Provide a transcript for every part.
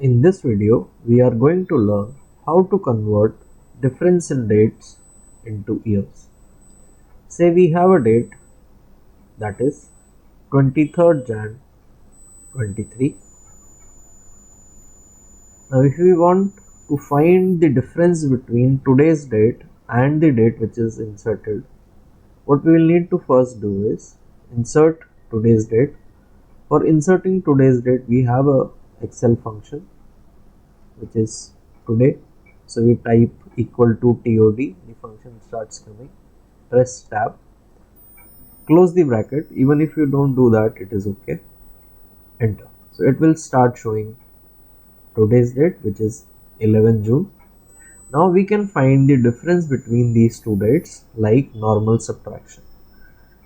In this video, we are going to learn how to convert difference in dates into years. Say we have a date that is 23rd Jan 23. Now if we want to find the difference between today's date and the date which is inserted, what we will need to first do is insert today's date. For inserting today's date, we have a Excel function which is today. So we type equal to TOD, the function starts coming, press tab, close the bracket. Even if you don't do that, it is okay, enter. So it will start showing today's date, which is 11 June. Now we can find the difference between these two dates like normal subtraction.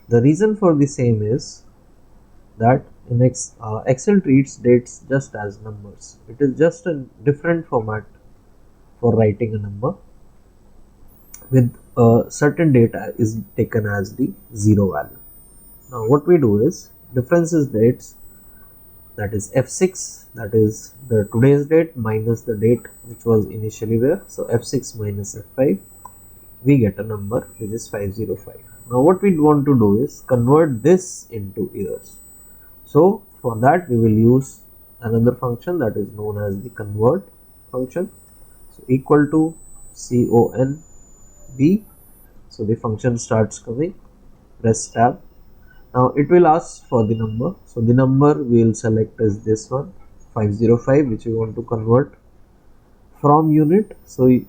The reason for the same is that in Excel treats dates just as numbers. It is just a different format for writing a number, with a certain data is taken as the zero value. Now what we do is differences dates, that is F6, that is the today's date minus the date which was initially there. So F6 minus F5, we get a number which is 505. Now what we want to do is convert this into years. So for that we will use another function that is known as the convert function. So equal to conv. So the function starts coming, press tab. Now it will ask for the number. So the number we will select is this one, 505, which we want to convert from unit. So we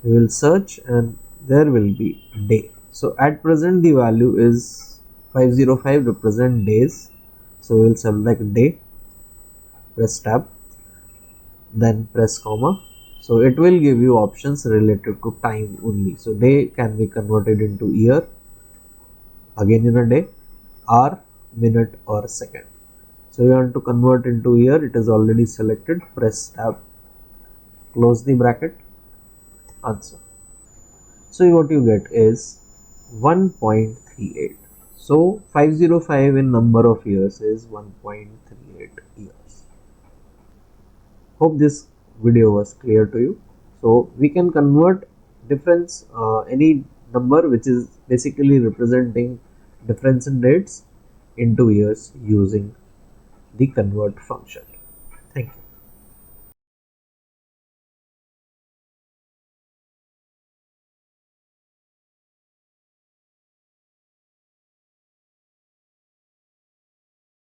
will search and there will be day. So at present the value is 505 represent days. So we will select day, press tab, then press comma. So it will give you options related to time only. So day can be converted into year, again in a day, hour, minute or second. So you want to convert into year, it is already selected, press tab, close the bracket, answer. So what you get is 1.38. So 505 in number of years is 1.38 years. Hope this video was clear to you. So we can convert difference, any number which is basically representing difference in dates, into years using the convert function.